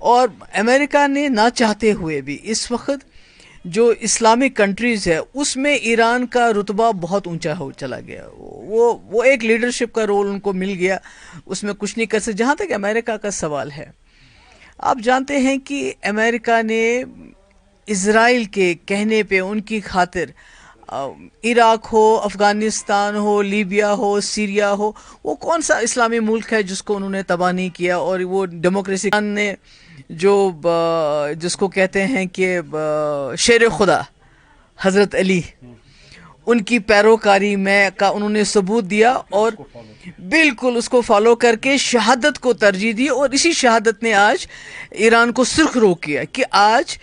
اور امریکہ نے نہ چاہتے ہوئے بھی اس وقت جو اسلامک کنٹریز ہے اس میں ایران کا رتبہ بہت اونچا ہو چلا گیا. وہ ایک لیڈرشپ کا رول ان کو مل گیا, اس میں کچھ نہیں کر سکتے. جہاں تک امریکہ کا سوال ہے, آپ جانتے ہیں کہ امریکہ نے اسرائیل کے کہنے پہ ان کی خاطر عراق ہو, افغانستان ہو, لیبیا ہو, سیریا ہو, وہ کون سا اسلامی ملک ہے جس کو انہوں نے تباہ نہیں کیا. اور وہ ڈیموکریسی نے جو جس کو کہتے ہیں کہ شیر خدا حضرت علی, ان کی پیروکاری میں کا انہوں نے ثبوت دیا اور بالکل اس کو فالو کر کے شہادت کو ترجیح دی. اور اسی شہادت نے آج ایران کو سرخ رو کیا کہ آج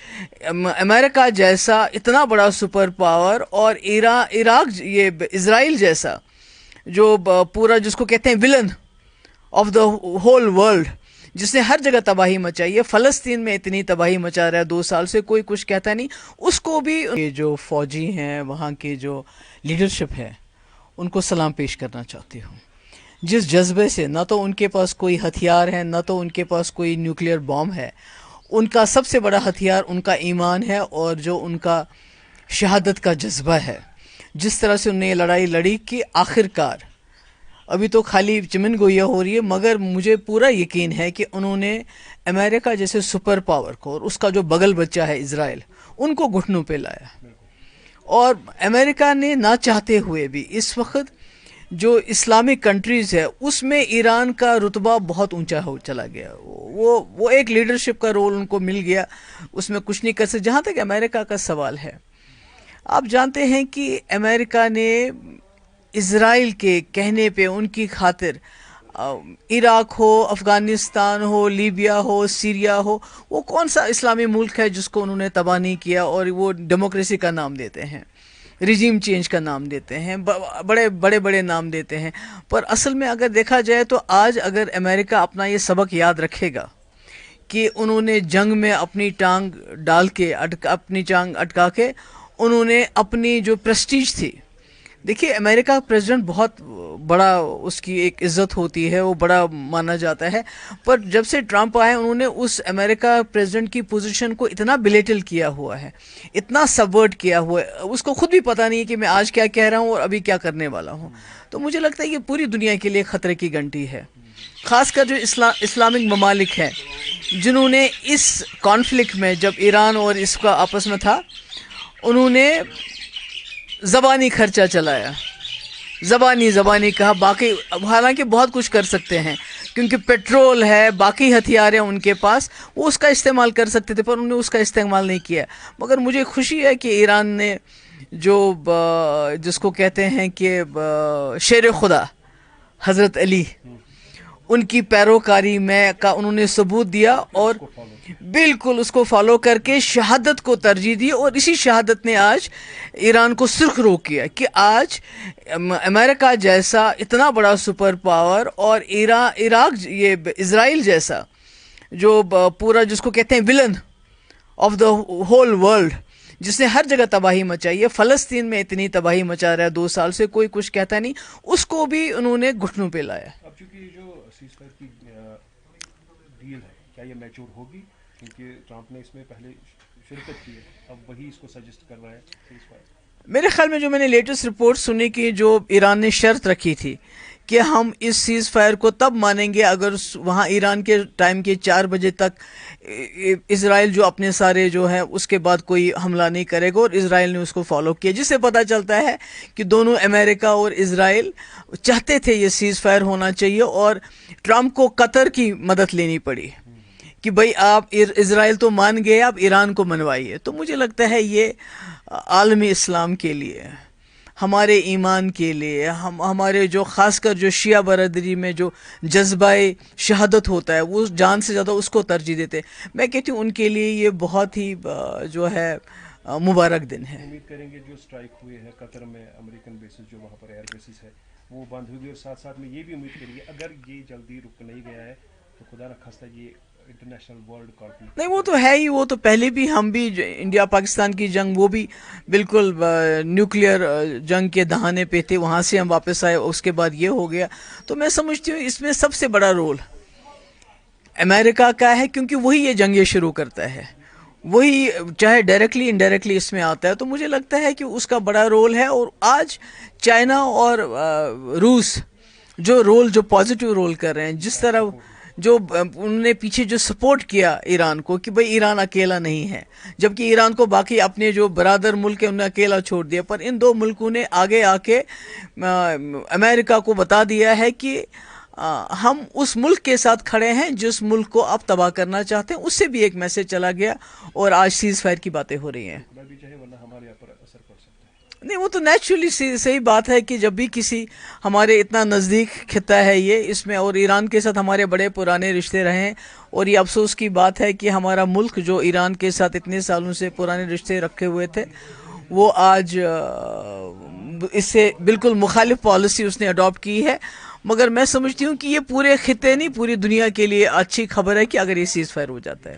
امریکہ جیسا اتنا بڑا سپر پاور اور عراق یہ اسرائیل جیسا جو پورا جس کو کہتے ہیں ولن آف دا ہول ورلڈ, جس نے ہر جگہ تباہی مچائی ہے. فلسطین میں اتنی تباہی مچا رہا ہے 2 سال سے, کوئی کچھ کہتا نہیں. اس کو بھی جو فوجی ہیں, وہاں کے جو لیڈرشپ ہے, ان کو سلام پیش کرنا چاہتی ہوں. جس جذبے سے, نہ تو ان کے پاس کوئی ہتھیار ہے, نہ تو ان کے پاس کوئی نیوکلیئر بام ہے. ان کا سب سے بڑا ہتھیار ان کا ایمان ہے اور جو ان کا شہادت کا جذبہ ہے. جس طرح سے انہوں نے یہ لڑائی لڑی کہ آخر کار, ابھی تو خالی چمن گویا ہو رہی ہے, مگر مجھے پورا یقین ہے کہ انہوں نے امریکہ جیسے سپر پاور کو اور اس کا جو بغل بچہ ہے اسرائیل, ان کو گھٹنوں پہ لایا. اور امریکہ نے نہ چاہتے ہوئے بھی اس وقت جو اسلامک کنٹریز ہے اس میں ایران کا رتبہ بہت اونچا ہو چلا گیا. وہ ایک لیڈرشپ کا رول ان کو مل گیا, اس میں کچھ نہیں کر سکتے. جہاں تک امریکہ کا سوال ہے, آپ جانتے ہیں کہ امریکہ نے اسرائیل کے کہنے پہ ان کی خاطر عراق ہو, افغانستان ہو, لیبیا ہو, سیریا ہو, وہ کون سا اسلامی ملک ہے جس کو انہوں نے تباہ نہیں کیا. اور وہ ڈیموکریسی کا نام دیتے ہیں, ریجیم چینج کا نام دیتے ہیں, بڑے نام دیتے ہیں. پر اصل میں اگر دیکھا جائے تو آج اگر امریکہ اپنا یہ سبق یاد رکھے گا کہ انہوں نے جنگ میں اپنی ٹانگ ڈال کے اپنی ٹانگ اٹکا کے انہوں نے اپنی جو پریسٹیج تھی, دیکھیے امریکہ پریزیڈنٹ بہت بڑا, اس کی ایک عزت ہوتی ہے, وہ بڑا مانا جاتا ہے. پر جب سے ٹرمپ آئے انہوں نے اس امریکہ پریزیڈنٹ کی پوزیشن کو اتنا بلیٹل کیا ہوا ہے, اتنا سبورٹ کیا ہوا ہے, اس کو خود بھی پتہ نہیں کہ میں آج کیا کہہ رہا ہوں اور ابھی کیا کرنے والا ہوں. تو مجھے لگتا ہے یہ پوری دنیا کے لیے خطرے کی گھنٹی ہے, خاص کر جو اسلامک ممالک ہیں جنہوں نے اس کانفلکٹ میں, جب ایران اور اس کا آپس میں تھا, انہوں نے زبانی خرچہ چلایا, زبانی کہا. باقی حالانکہ بہت کچھ کر سکتے ہیں کیونکہ پیٹرول ہے, باقی ہتھیار ہیں ان کے پاس, وہ اس کا استعمال کر سکتے تھے, پر انہوں نے اس کا استعمال نہیں کیا. مگر مجھے خوشی ہے کہ ایران نے جو جس کو کہتے ہیں کہ شیر خدا حضرت علی, ان کی پیروکاری میں کا انہوں نے ثبوت دیا اور بالکل اس کو فالو کر کے شہادت کو ترجیح دی. اور اسی شہادت نے آج ایران کو سرخ رو کیا کہ آج امریکہ جیسا اتنا بڑا سپر پاور اور عراق یہ اسرائیل جیسا جو پورا جس کو کہتے ہیں ولن آف دا ہول ورلڈ, جس نے ہر جگہ تباہی مچائی ہے. فلسطین میں اتنی تباہی مچا رہا ہے 2 سال سے, کوئی کچھ کہتا نہیں. اس کو بھی انہوں نے گھٹنوں پہ لایا. اب چونکہ جو سیز فائر کی ڈیل ہے, کیا یہ میچور ہوگی؟ کیونکہ ٹرمپ نے اس میں پہلے شرکت کی ہے, اب وہی اس کو سجسٹ کر رہا ہے سیز فائر. میرے خیال میں جو میں نے لیٹسٹ رپورٹ سنی کہ جو ایران نے شرط رکھی تھی کہ ہم اس سیز فائر کو تب مانیں گے اگر وہاں ایران کے ٹائم کے 4 بجے تک اسرائیل جو اپنے سارے جو ہیں اس کے بعد کوئی حملہ نہیں کرے گا, اور اسرائیل نے اس کو فالو کیا, جس سے پتہ چلتا ہے کہ دونوں امریکہ اور اسرائیل چاہتے تھے یہ سیز فائر ہونا چاہیے. اور ٹرمپ کو قطر کی مدد لینی پڑی کہ بھئی آپ اسرائیل تو مان گئے, آپ ایران کو منوائیے. تو مجھے لگتا ہے یہ عالمی اسلام کے لیے, ہمارے ایمان کے لیے, ہمارے جو خاص کر جو شیعہ برادری میں جو جذبہ شہادت ہوتا ہے وہ جان سے زیادہ اس کو ترجیح دیتے. میں کہتی ہوں ان کے لیے یہ بہت ہی جو ہے مبارک دن ہے. امید کریں گے جو اسٹرائک ہوئے ہیں قطر میں, امریکن بیسز جو وہاں پر ایئر بیسز ہے وہ بند ہوگی, اور ساتھ ساتھ میں یہ بھی امید کریں گے اگر یہ جلدی رک نہیں گیا ہے تو خدا نخواستہ یہ انٹرنیشنل ورلڈ کانفلکٹ. نہیں وہ تو ہے ہی, وہ تو پہلے بھی ہم بھی انڈیا پاکستان کی جنگ وہ بھی بالکل نیوکلیئر جنگ کے دہانے پہ تھے, وہاں سے ہم واپس آئے, اس کے بعد یہ ہو گیا. تو میں سمجھتی ہوں اس میں سب سے بڑا رول امریکہ کا ہے، کیونکہ وہی یہ جنگیں شروع کرتا ہے، وہی چاہے ڈائریکٹلی انڈائریکٹلی اس میں آتا ہے، تو مجھے لگتا ہے کہ اس کا بڑا رول ہے۔ اور آج چائنا اور روس جو پازیٹیو رول کر رہے ہیں، جس طرح جو انہوں نے پیچھے جو سپورٹ کیا ایران کو کہ بھئی ایران اکیلا نہیں ہے، جبکہ ایران کو باقی اپنے جو برادر ملک ہیں انہوں نے اکیلا چھوڑ دیا، پر ان دو ملکوں نے آگے آ کے امریکہ کو بتا دیا ہے کہ ہم اس ملک کے ساتھ کھڑے ہیں جس ملک کو آپ تباہ کرنا چاہتے ہیں۔ اس سے بھی ایک میسج چلا گیا اور آج سیز فائر کی باتیں ہو رہی ہیں۔ خدا بھی چاہے ورنہ ہمارے یہاں پر اثر پڑ سکتا ہے۔ نہیں، وہ تو نیچرلی صحیح بات ہے کہ جب بھی کسی ہمارے اتنا نزدیک خطہ ہے یہ، اس میں اور ایران کے ساتھ ہمارے بڑے پرانے رشتے رہے ہیں، اور یہ افسوس کی بات ہے کہ ہمارا ملک جو ایران کے ساتھ اتنے سالوں سے پرانے رشتے رکھے ہوئے تھے، وہ آج اس سے بالکل مخالف پالیسی اس نے اڈاپٹ کی ہے۔ مگر میں سمجھتی ہوں کہ یہ پورے خطے نہیں، پوری دنیا کے لیے اچھی خبر ہے کہ اگر یہ سیز فائر ہو جاتا ہے۔